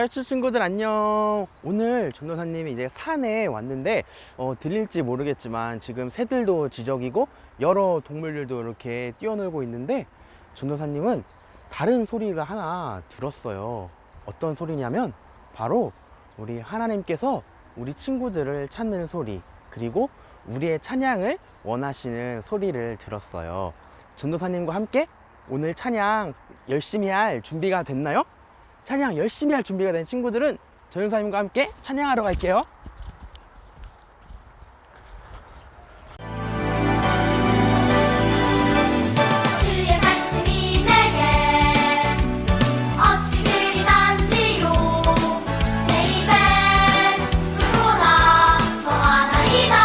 지라슈 친구들 안녕. 오늘 전도사님이 이제 산에 왔는데 들릴지 모르겠지만 지금 새들도 지저귀고 여러 동물들도 이렇게 뛰어놀고 있는데 전도사님은 다른 소리를 하나 들었어요. 어떤 소리냐면 바로 우리 하나님께서 우리 친구들을 찾는 소리, 그리고 우리의 찬양을 원하시는 소리를 들었어요. 전도사님과 함께 오늘 찬양 열심히 할 준비가 됐나요? 찬양 열심히 할 준비가 된 친구들은 전도사님과 함께 찬양하러 갈게요. 주의 말씀이 내게 어찌 그리 단지요 내 입에 눈보다 더하나이다.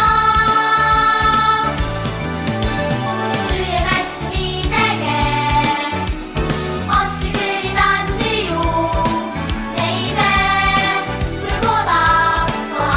주의 말씀이 내게 어찌 그리 단지요 내 입에 눈보다 더하나이다.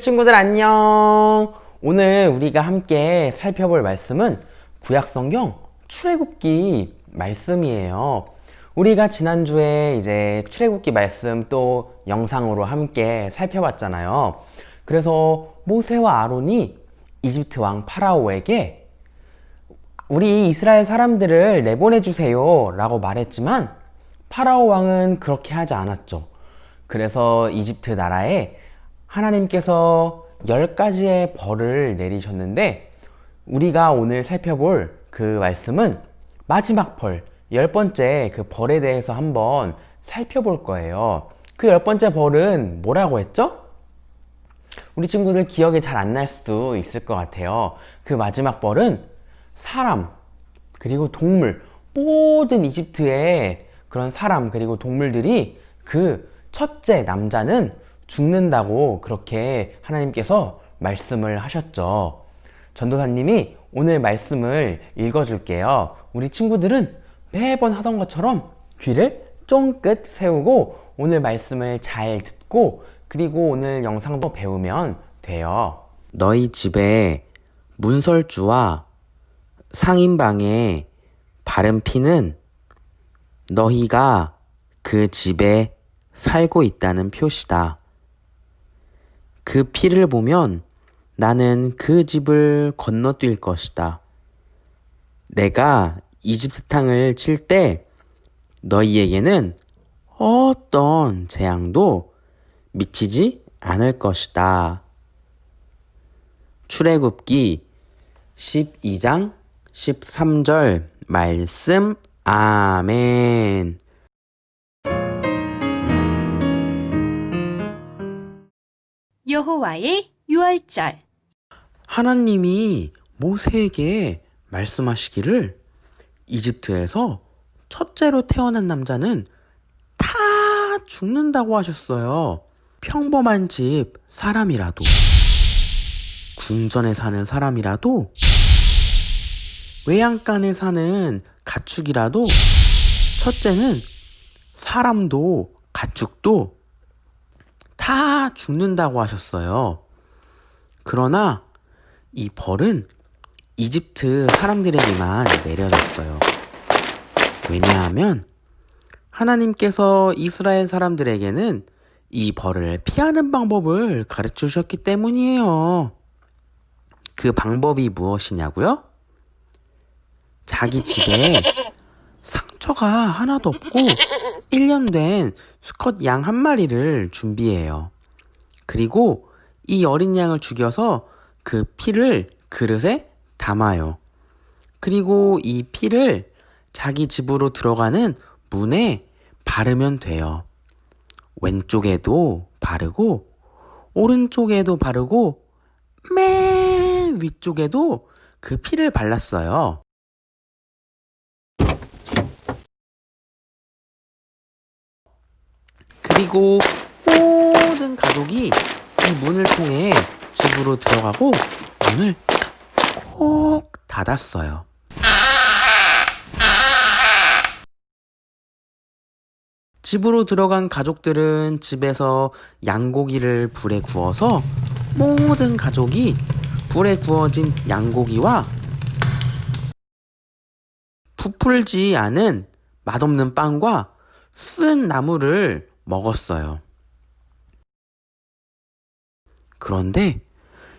친구들 안녕. 오늘 우리가 함께 살펴볼 말씀은 구약성경 출애굽기 말씀이에요. 우리가 지난주에 이제 출애굽기 말씀 또 영상으로 함께 살펴봤잖아요. 그래서 모세와 아론이 이집트 왕 파라오에게 우리 이스라엘 사람들을 내보내 주세요 라고 말했지만 파라오 왕은 그렇게 하지 않았죠. 그래서 이집트 나라에 하나님께서 10가지의 벌을 내리셨는데 우리가 오늘 살펴볼 그 말씀은 마지막 벌, 10번째 그 벌에 대해서 한번 살펴볼 거예요. 그 10번째 벌은 뭐라고 했죠? 우리 친구들 기억이 잘 안 날 수도 있을 것 같아요. 그 마지막 벌은 사람, 그리고 동물, 모든 이집트의 그런 사람 그리고 동물들이 그 첫째 남자는 죽는다고 그렇게 하나님께서 말씀을 하셨죠. 전도사님이 오늘 말씀을 읽어줄게요. 우리 친구들은 매번 하던 것처럼 귀를 쫑긋 세우고 오늘 말씀을 잘 듣고 그리고 오늘 영상도 배우면 돼요. 너희 집에 문설주와 상인방에 바른 피는 너희가 그 집에 살고 있다는 표시다. 그 피를 보면 나는 그 집을 건너뛸 것이다. 내가 이집트 땅을 칠 때 너희에게는 어떤 재앙도 미치지 않을 것이다. 출애굽기 12장 13절 말씀. 아멘. 여호와의 유월절. 하나님이 모세에게 말씀하시기를 이집트에서 첫째로 태어난 남자는 다 죽는다고 하셨어요. 평범한 집 사람이라도, 궁전에 사는 사람이라도, 외양간에 사는 가축이라도 첫째는 사람도 가축도 다 죽는다고 하셨어요. 그러나 이 벌은 이집트 사람들에게만 내려졌어요. 왜냐하면 하나님께서 이스라엘 사람들에게는 이 벌을 피하는 방법을 가르쳐 주셨기 때문이에요. 그 방법이 무엇이냐고요? 자기 집에 상처가 하나도 없고 1년 된 수컷 양 한 마리를 준비해요. 그리고 이 어린 양을 죽여서 그 피를 그릇에 담아요. 그리고 이 피를 자기 집으로 들어가는 문에 바르면 돼요. 왼쪽에도 바르고 오른쪽에도 바르고 맨 위쪽에도 그 피를 발랐어요. 그리고 모든 가족이 이 문을 통해 집으로 들어가고 문을 꼭 닫았어요. 집으로 들어간 가족들은 집에서 양고기를 불에 구워서 모든 가족이 불에 구워진 양고기와 부풀지 않은 맛없는 빵과 쓴 나물을 먹었어요. 그런데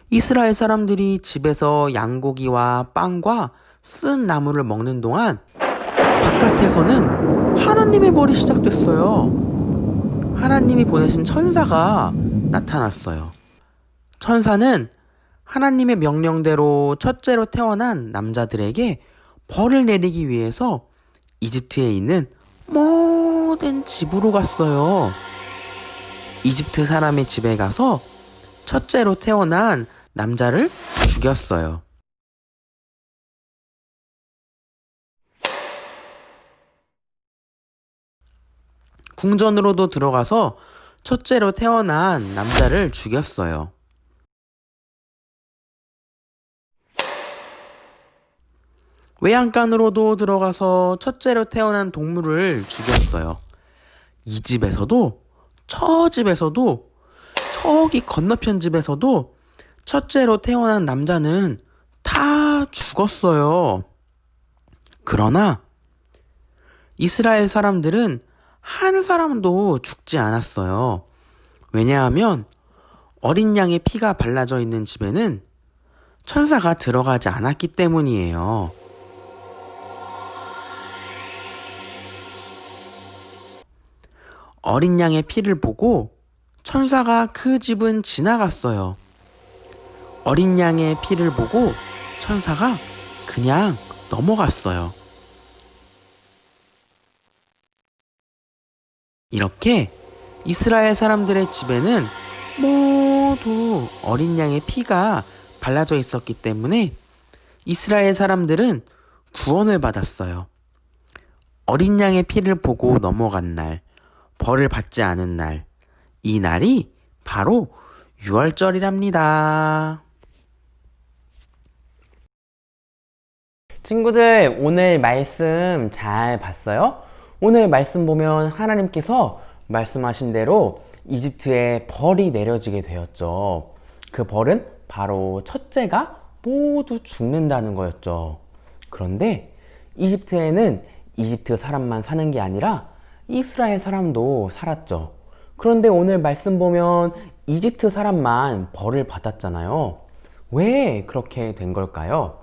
이스라엘 사람들이 집에서 양고기와 빵과 쓴 나물을 먹는 동안 바깥에서는 하나님의 벌이 시작됐어요. 하나님이 보내신 천사가 나타났어요. 천사는 하나님의 명령대로 첫째로 태어난 남자들에게 벌을 내리기 위해서 이집트에 있는 모든 집으로 갔어요. 이집트 사람의 집에 가서 첫째로 태어난 남자를 죽였어요. 궁전으로도 들어가서 첫째로 태어난 남자를 죽였어요. 외양간으로도 들어가서 첫째로 태어난 동물을 죽였어요. 이 집에서도 저 집에서도 저기 건너편 집에서도 첫째로 태어난 남자는 다 죽었어요. 그러나 이스라엘 사람들은 한 사람도 죽지 않았어요. 왜냐하면 어린 양의 피가 발라져 있는 집에는 천사가 들어가지 않았기 때문이에요. 어린 양의 피를 보고 천사가 그 집은 지나갔어요. 어린 양의 피를 보고 천사가 그냥 넘어갔어요. 이렇게 이스라엘 사람들의 집에는 모두 어린 양의 피가 발라져 있었기 때문에 이스라엘 사람들은 구원을 받았어요. 어린 양의 피를 보고 넘어간 날, 벌을 받지 않은 날, 이 날이 바로 유월절이랍니다. 친구들, 오늘 말씀 잘 봤어요? 오늘 말씀 보면 하나님께서 말씀하신 대로 이집트에 벌이 내려지게 되었죠. 그 벌은 바로 첫째가 모두 죽는다는 거였죠. 그런데 이집트에는 이집트 사람만 사는 게 아니라 이스라엘 사람도 살았죠. 그런데 오늘 말씀 보면 이집트 사람만 벌을 받았잖아요. 왜 그렇게 된 걸까요?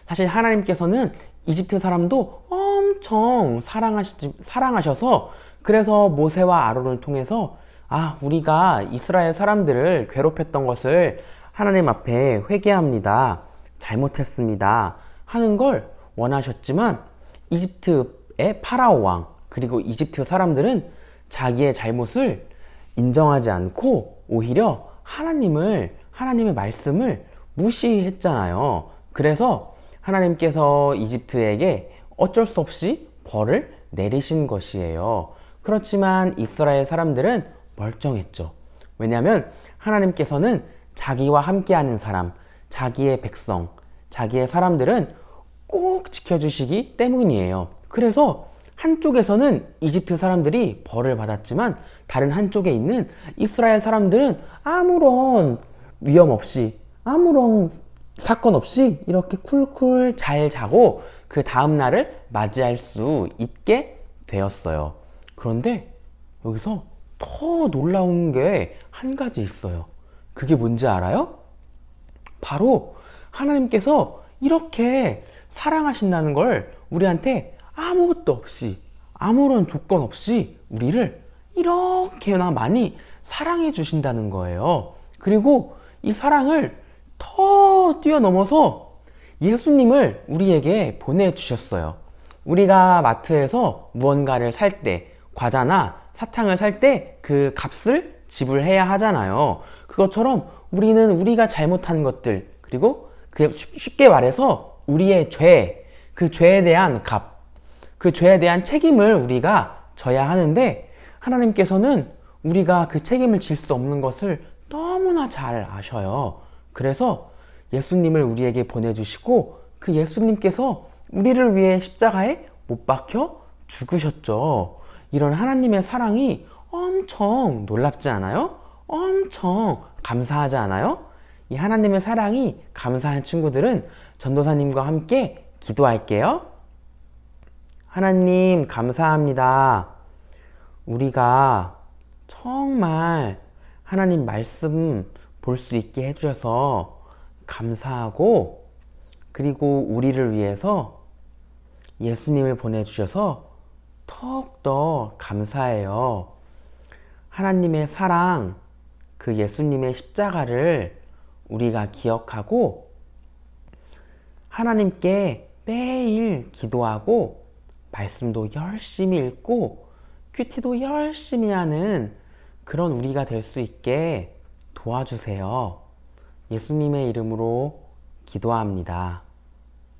사실 하나님께서는 이집트 사람도 엄청 사랑하셔서 그래서 모세와 아론을 통해서 우리가 이스라엘 사람들을 괴롭혔던 것을 하나님 앞에 회개합니다. 잘못했습니다. 하는 걸 원하셨지만 이집트의 파라오 왕 그리고 이집트 사람들은 자기의 잘못을 인정하지 않고 오히려 하나님의 말씀을 무시했잖아요. 그래서 하나님께서 이집트에게 어쩔 수 없이 벌을 내리신 것이에요. 그렇지만 이스라엘 사람들은 멀쩡했죠. 왜냐하면 하나님께서는 자기와 함께하는 사람, 자기의 백성, 자기의 사람들은 꼭 지켜주시기 때문이에요. 그래서 한쪽에서는 이집트 사람들이 벌을 받았지만 다른 한쪽에 있는 이스라엘 사람들은 아무런 위험 없이, 아무런 사건 없이 이렇게 쿨쿨 잘 자고 그 다음 날을 맞이할 수 있게 되었어요. 그런데 여기서 더 놀라운 게 한 가지 있어요. 그게 뭔지 알아요? 바로 하나님께서 이렇게 사랑하신다는 걸 우리한테 아무것도 없이, 아무런 조건 없이 우리를 이렇게나 많이 사랑해 주신다는 거예요. 그리고 이 사랑을 더 뛰어넘어서 예수님을 우리에게 보내주셨어요. 우리가 마트에서 무언가를 살 때, 과자나 사탕을 살 때 그 값을 지불해야 하잖아요. 그것처럼 우리는 우리가 잘못한 것들, 그리고 쉽게 말해서 우리의 죄, 그 죄에 대한 값, 그 죄에 대한 책임을 우리가 져야 하는데 하나님께서는 우리가 그 책임을 질 수 없는 것을 너무나 잘 아셔요. 그래서 예수님을 우리에게 보내주시고 그 예수님께서 우리를 위해 십자가에 못 박혀 죽으셨죠. 이런 하나님의 사랑이 엄청 놀랍지 않아요? 엄청 감사하지 않아요? 이 하나님의 사랑이 감사한 친구들은 전도사님과 함께 기도할게요. 하나님 감사합니다. 우리가 정말 하나님 말씀 볼 수 있게 해주셔서 감사하고, 그리고 우리를 위해서 예수님을 보내주셔서 더욱더 감사해요. 하나님의 사랑, 그 예수님의 십자가를 우리가 기억하고 하나님께 매일 기도하고 말씀도 열심히 읽고 큐티도 열심히 하는 그런 우리가 될 수 있게 도와주세요. 예수님의 이름으로 기도합니다.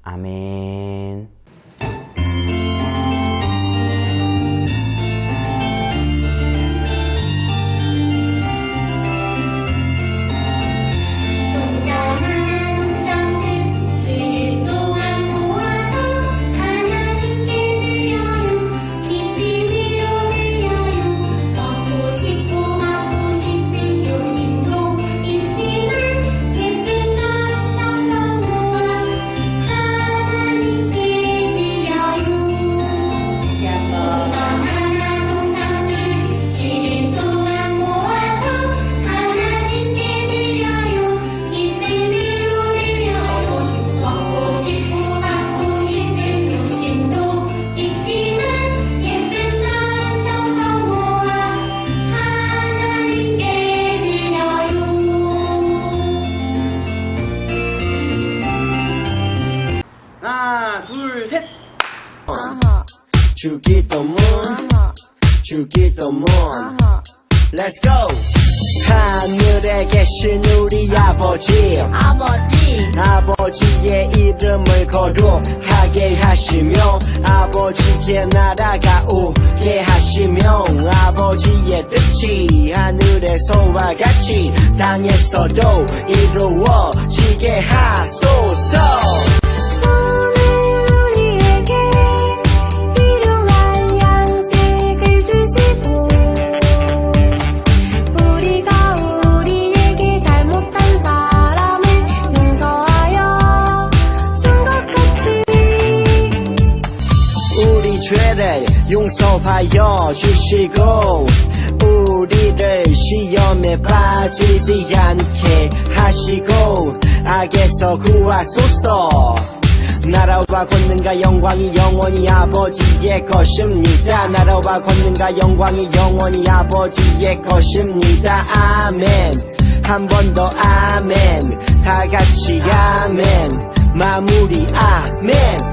아멘. 동전하는 동전을 지일 동안 모아서 하나님께 드려요. 깊이 위로 들려요. 먹고 싶고 싶은 주기도 문 Let's go 하늘에 계신 우리 아버지 아버지의 이름을 거룩하게 하시며 아버지의 나라가 오게 하시며 아버지의 뜻이 하늘에서와 같이 땅에서도 이루어지게 하소서 오늘 우리에게 일용할 양식을 주시고 우리가 우리에게 잘못한 사람을 용서하여 준 것 같이 우리 죄를 용서하여 주시고 우리를 시험에 빠지지 않게 하시고 악에서 구하소서 나라와 권능과 영광이 영원히 아버지의 것입니다 나라와 권능과 영광이 영원히 아버지의 것입니다 아멘 한 번 더 아멘 다 같이 아멘 마무리 아멘